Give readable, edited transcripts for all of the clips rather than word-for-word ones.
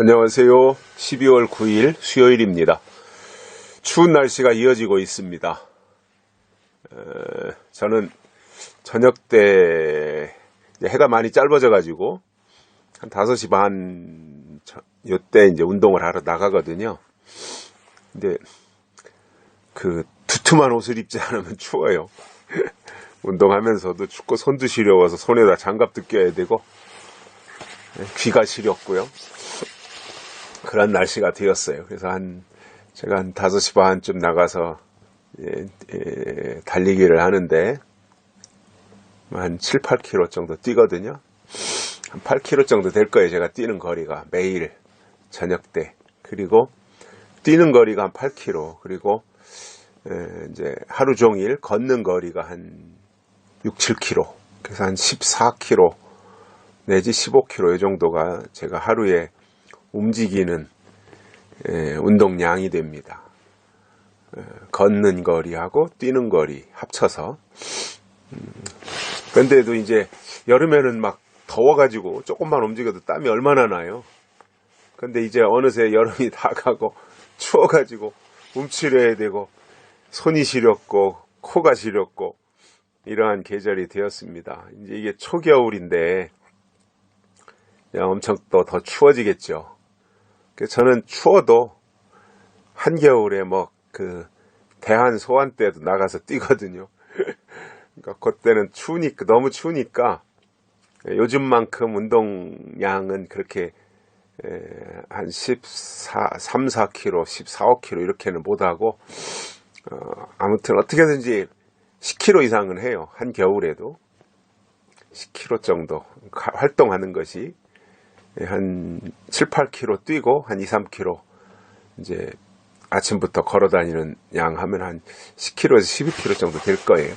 안녕하세요. 12월 9일 수요일입니다. 추운 날씨가 이어지고 있습니다. 저는 저녁 때 해가 많이 짧아져 가지고 한 5시 반 요때 이제 운동을 하러 나가거든요. 근데 그 두툼한 옷을 입지 않으면 추워요. 운동하면서도 춥고 손도 시려워서 손에다 장갑도 껴야 되고 귀가 시렸고요. 그런 날씨가 되었어요. 그래서 제가 한 5시 반쯤 나가서 달리기를 하는데 한 7, 8km 정도 뛰거든요. 한 8km 정도 될 거예요. 제가 뛰는 거리가 매일 저녁 때. 그리고 뛰는 거리가 한 8km. 그리고 이제 하루 종일 걷는 거리가 한 6, 7km. 그래서 한 14km 내지 15km 이 정도가 제가 하루에 움직이는 운동량이 됩니다. 걷는 거리하고 뛰는 거리 합쳐서. 그런데도 이제 여름에는 막 더워가지고 조금만 움직여도 땀이 얼마나 나요. 근데 이제 어느새 여름이 다 가고 추워가지고 움츠려야 되고 손이 시렸고 코가 시렸고 이러한 계절이 되었습니다. 이제 이게 초겨울인데 엄청 또 더 추워지겠죠. 저는 추워도 한겨울에 대한 소환 때도 나가서 뛰거든요. 그러니까 그때는 추우니까, 너무 추우니까 요즘만큼 운동량은 그렇게 한 3, 4kg, 14, 5kg 이렇게는 못하고 아무튼 어떻게든지 10kg 이상은 해요. 한겨울에도 10kg 정도 활동하는 것이 한 7, 8km 뛰고 한 2, 3km 이제 아침부터 걸어 다니는 양 하면 한 10km에서 12km 정도 될 거예요.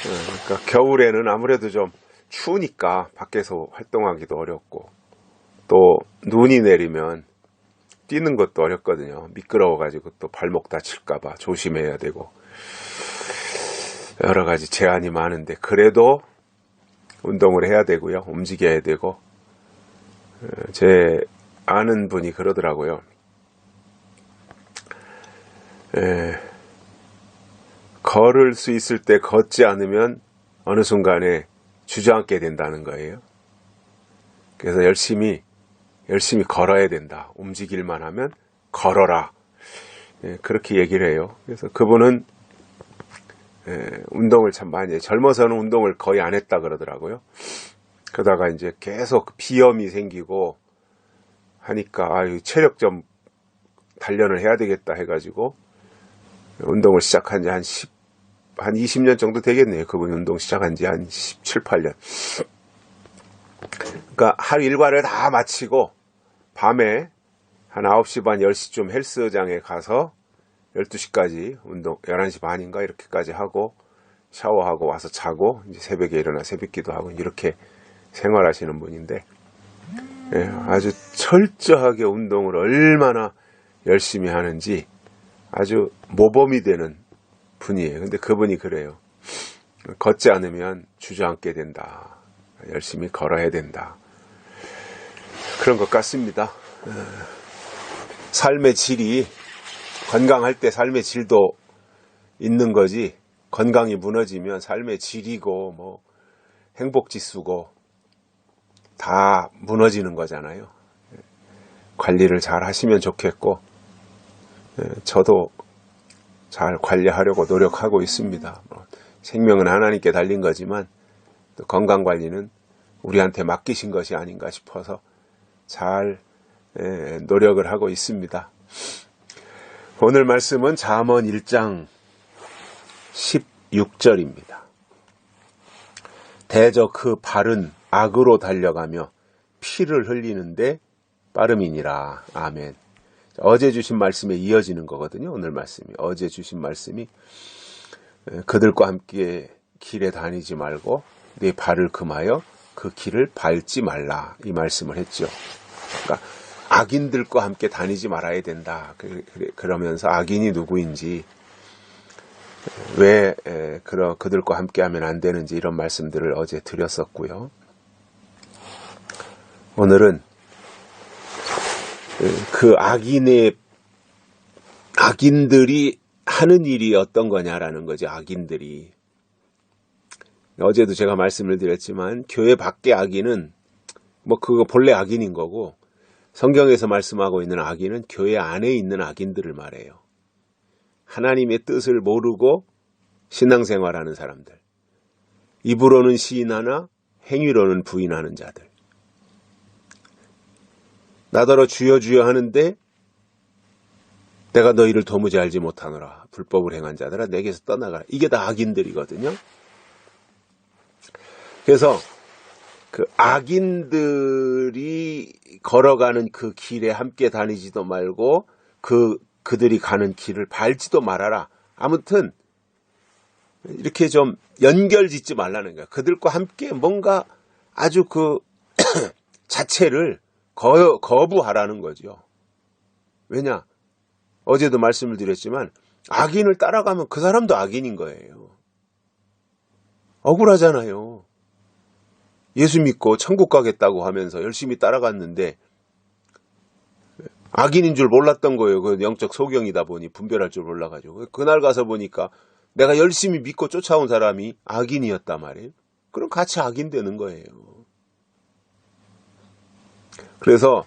그러니까 겨울에는 아무래도 좀 추우니까 밖에서 활동하기도 어렵고 또 눈이 내리면 뛰는 것도 어렵거든요. 미끄러워 가지고 또 발목 다칠까 봐 조심해야 되고 여러 가지 제한이 많은데 그래도 운동을 해야 되고요. 움직여야 되고 제 아는 분이 그러더라고요. 걸을 수 있을 때 걷지 않으면 어느 순간에 주저앉게 된다는 거예요. 그래서 열심히 걸어야 된다. 움직일만 하면 걸어라. 그렇게 얘기를 해요. 그래서 그분은 운동을 참 많이 해요. 젊어서는 운동을 거의 안 했다 그러더라고요. 그러다가 이제 계속 비염이 생기고 하니까 체력 좀 단련을 해야 되겠다 해가지고 운동을 시작한 지 한 20년 정도 되겠네요. 그분이 운동 시작한 지 한 17, 18년. 그러니까 하루 일과를 다 마치고 밤에 한 9시 반, 10시쯤 헬스장에 가서 12시까지 운동, 11시 반인가 이렇게까지 하고 샤워하고 와서 자고 이제 새벽에 일어나 새벽기도 하고 이렇게 생활하시는 분인데 아주 철저하게 운동을 얼마나 열심히 하는지 아주 모범이 되는 분이에요. 근데 그분이 그래요. 걷지 않으면 주저앉게 된다. 열심히 걸어야 된다. 그런 것 같습니다. 삶의 질이 건강할 때 삶의 질도 있는 거지 건강이 무너지면 삶의 질이고 행복지수고 다 무너지는 거잖아요. 관리를 잘 하시면 좋겠고 저도 잘 관리하려고 노력하고 있습니다. 생명은 하나님께 달린 거지만 또 건강관리는 우리한테 맡기신 것이 아닌가 싶어서 잘 노력을 하고 있습니다. 오늘 말씀은 잠언 1장 16절입니다. 대저 그 발은 악으로 달려가며 피를 흘리는데 빠름이니라. 아멘. 어제 주신 말씀에 이어지는 거거든요. 오늘 말씀이. 어제 주신 말씀이 그들과 함께 길에 다니지 말고 내 발을 금하여 그 길을 밟지 말라. 이 말씀을 했죠. 그러니까 악인들과 함께 다니지 말아야 된다. 그러면서 악인이 누구인지 왜 그들과 함께 하면 안 되는지 이런 말씀들을 어제 드렸었고요. 오늘은 그 악인들이 하는 일이 어떤 거냐라는 거죠. 악인들이. 어제도 제가 말씀을 드렸지만 교회 밖의 악인은 뭐 그거 본래 악인인 거고, 성경에서 말씀하고 있는 악인은 교회 안에 있는 악인들을 말해요. 하나님의 뜻을 모르고 신앙생활하는 사람들. 입으로는 시인하나 행위로는 부인하는 자들. 나더러 주여 주여 하는데 내가 너희를 도무지 알지 못하노라. 불법을 행한 자들아 내게서 떠나가라. 이게 다 악인들이거든요. 그래서 그 악인들이 걸어가는 그 길에 함께 다니지도 말고 그들이 가는 길을 밟지도 말아라. 아무튼 이렇게 좀 연결 짓지 말라는 거야. 그들과 함께 뭔가 아주 그 자체를 거부하라는 거죠. 왜냐? 어제도 말씀을 드렸지만 악인을 따라가면 그 사람도 악인인 거예요. 억울하잖아요. 예수 믿고 천국 가겠다고 하면서 열심히 따라갔는데 악인인 줄 몰랐던 거예요. 그 영적 소경이다 보니 분별할 줄 몰라가지고. 그날 가서 보니까 내가 열심히 믿고 쫓아온 사람이 악인이었단 말이에요. 그럼 같이 악인 되는 거예요. 그래서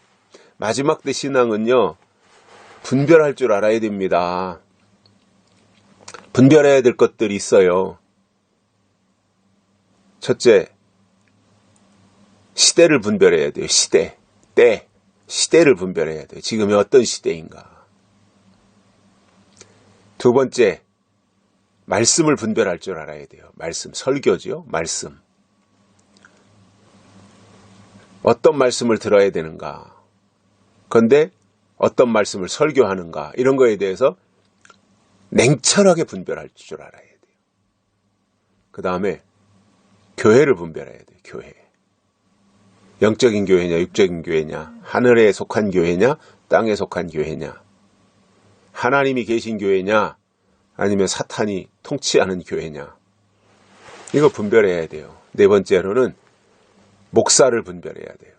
마지막 때 신앙은요, 분별할 줄 알아야 됩니다. 분별해야 될 것들이 있어요. 첫째, 시대를 분별해야 돼요. 시대를 분별해야 돼요. 지금이 어떤 시대인가. 두 번째, 말씀을 분별할 줄 알아야 돼요. 말씀, 설교죠. 말씀. 어떤 말씀을 들어야 되는가. 그런데 어떤 말씀을 설교하는가. 이런 거에 대해서 냉철하게 분별할 줄 알아야 돼요. 그 다음에 교회를 분별해야 돼요. 교회. 영적인 교회냐, 육적인 교회냐, 하늘에 속한 교회냐, 땅에 속한 교회냐, 하나님이 계신 교회냐, 아니면 사탄이 통치하는 교회냐. 이거 분별해야 돼요. 네 번째로는 목사를 분별해야 돼요.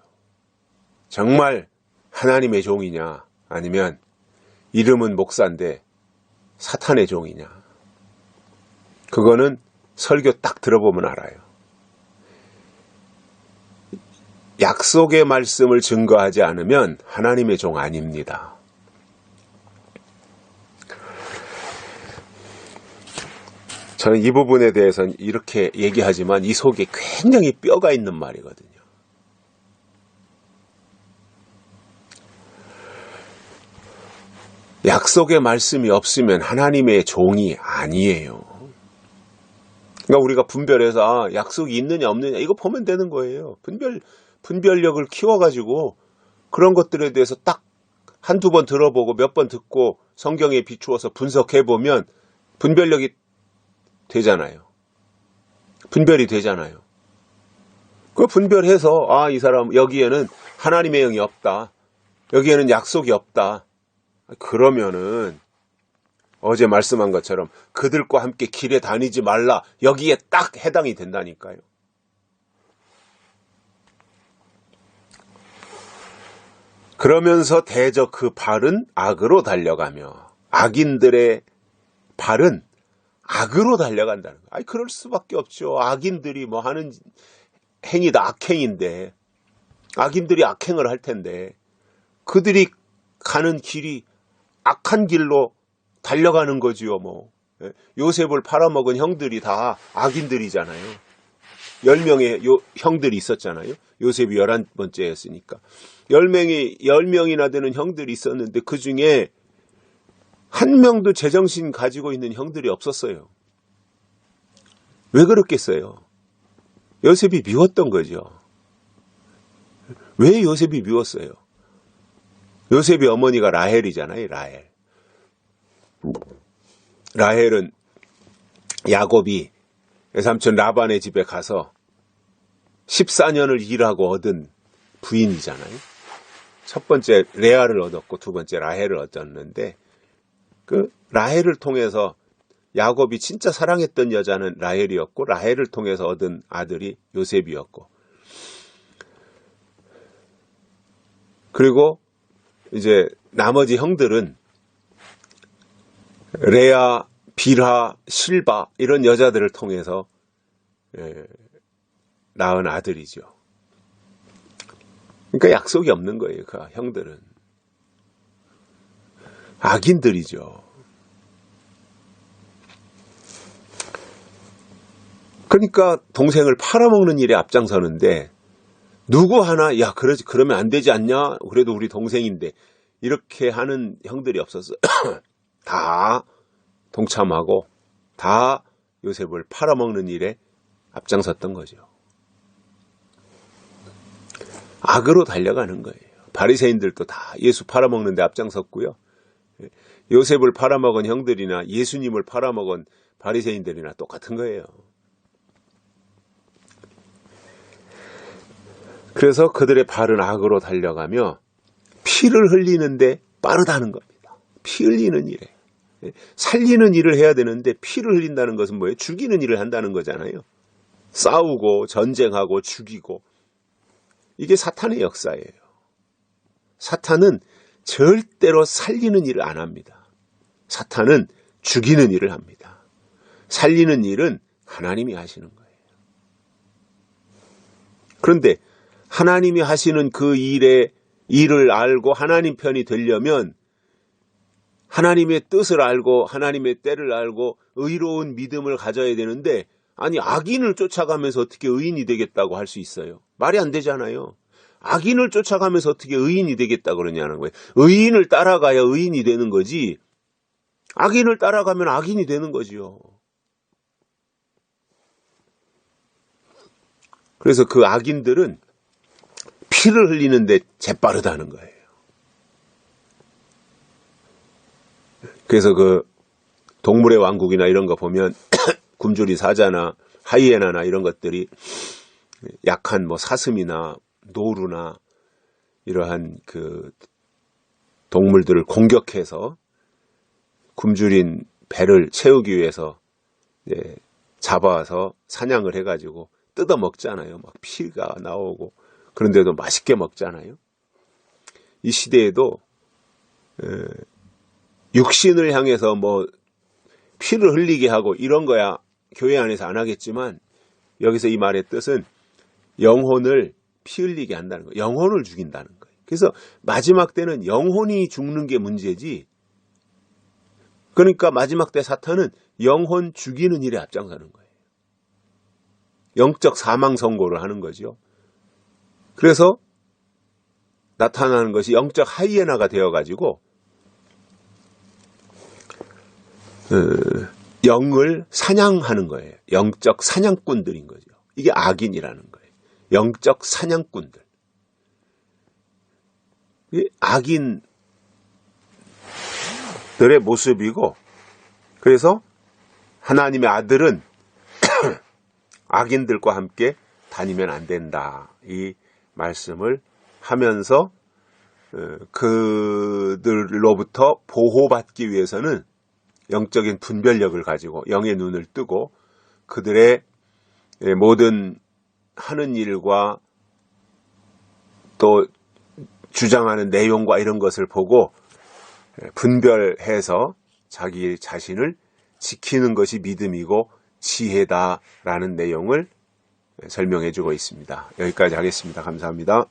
정말 하나님의 종이냐, 아니면 이름은 목사인데 사탄의 종이냐. 그거는 설교 딱 들어보면 알아요. 약속의 말씀을 증거하지 않으면 하나님의 종 아닙니다. 저는 이 부분에 대해서는 이렇게 얘기하지만 이 속에 굉장히 뼈가 있는 말이거든요. 약속의 말씀이 없으면 하나님의 종이 아니에요. 그러니까 우리가 분별해서 약속이 있느냐 없느냐 이거 보면 되는 거예요. 분별력을 키워가지고 그런 것들에 대해서 딱 한두 번 들어보고 몇 번 듣고 성경에 비추어서 분석해보면 분별력이 되잖아요. 분별이 되잖아요. 그 분별해서 이 사람 여기에는 하나님의 영이 없다. 여기에는 약속이 없다. 그러면은 어제 말씀한 것처럼 그들과 함께 길에 다니지 말라. 여기에 딱 해당이 된다니까요. 그러면서 대저 그 발은 악으로 달려가며 악인들의 발은 악으로 달려간다는 거예요. 그럴 수밖에 없죠. 악인들이 뭐 하는 행위다 악행인데 악인들이 악행을 할 텐데 그들이 가는 길이 악한 길로 달려가는 거지요. 뭐 요셉을 팔아먹은 형들이 다 악인들이잖아요. 10명의 형들이 있었잖아요. 요셉이 11번째였으니까 10명이나 되는 형들이 있었는데 그 중에 한 명도 제정신 가지고 있는 형들이 없었어요. 왜 그렇겠어요? 요셉이 미웠던 거죠. 왜 요셉이 미웠어요? 요셉의 어머니가 라헬이잖아요. 라헬은 야곱이 외삼촌 라반의 집에 가서 14년을 일하고 얻은 부인이잖아요. 첫 번째 레아를 얻었고 두 번째 라헬을 얻었는데 그 라헬을 통해서 야곱이 진짜 사랑했던 여자는 라헬이었고 라헬을 통해서 얻은 아들이 요셉이었고 그리고 이제 나머지 형들은 레아, 빌하, 실바 이런 여자들을 통해서 낳은 아들이죠. 그러니까 약속이 없는 거예요. 그 형들은 악인들이죠. 그러니까 동생을 팔아먹는 일에 앞장서는데 누구 하나 야 그러면 안 되지 않냐? 그래도 우리 동생인데 이렇게 하는 형들이 없었어요. 다 동참하고 다 요셉을 팔아먹는 일에 앞장섰던 거죠. 악으로 달려가는 거예요. 바리새인들도 다 예수 팔아먹는 데 앞장섰고요. 요셉을 팔아먹은 형들이나 예수님을 팔아먹은 바리새인들이나 똑같은 거예요. 그래서 그들의 발은 악으로 달려가며 피를 흘리는데 빠르다는 겁니다. 피 흘리는 일에. 살리는 일을 해야 되는데 피를 흘린다는 것은 뭐예요? 죽이는 일을 한다는 거잖아요. 싸우고 전쟁하고 죽이고. 이게 사탄의 역사예요. 사탄은 절대로 살리는 일을 안 합니다. 사탄은 죽이는 일을 합니다. 살리는 일은 하나님이 하시는 거예요. 그런데 하나님이 하시는 그 일을 알고 하나님 편이 되려면 하나님의 뜻을 알고 하나님의 때를 알고 의로운 믿음을 가져야 되는데 아니 악인을 쫓아가면서 어떻게 의인이 되겠다고 할 수 있어요? 말이 안 되잖아요. 악인을 쫓아가면서 어떻게 의인이 되겠다고 그러냐는 거예요. 의인을 따라가야 의인이 되는 거지 악인을 따라가면 악인이 되는 거지요. 그래서 그 악인들은 피를 흘리는데 재빠르다는 거예요. 그래서 그 동물의 왕국이나 이런 거 보면 굶주리 사자나 하이에나나 이런 것들이 약한 뭐 사슴이나 노루나 이러한 그 동물들을 공격해서 굶주린 배를 채우기 위해서 잡아서 사냥을 해가지고 뜯어 먹잖아요. 막 피가 나오고 그런데도 맛있게 먹잖아요. 이 시대에도 육신을 향해서 뭐 피를 흘리게 하고 이런 거야 교회 안에서 안 하겠지만 여기서 이 말의 뜻은 영혼을 피 흘리게 한다는 거예요. 영혼을 죽인다는 거예요. 그래서 마지막 때는 영혼이 죽는 게 문제지. 그러니까 마지막 때 사탄은 영혼 죽이는 일에 앞장서는 거예요. 영적 사망 선고를 하는 거죠. 그래서 나타나는 것이 영적 하이에나가 되어가지고 영을 사냥하는 거예요. 영적 사냥꾼들인 거죠. 이게 악인이라는 거예요. 영적 사냥꾼들. 악인들의 모습이고 그래서 하나님의 아들은 악인들과 함께 다니면 안 된다. 이 말씀을 하면서 그들로부터 보호받기 위해서는 영적인 분별력을 가지고 영의 눈을 뜨고 그들의 모든 하는 일과 또 주장하는 내용과 이런 것을 보고 분별해서 자기 자신을 지키는 것이 믿음이고 지혜다라는 내용을 설명해 주고 있습니다. 여기까지 하겠습니다. 감사합니다.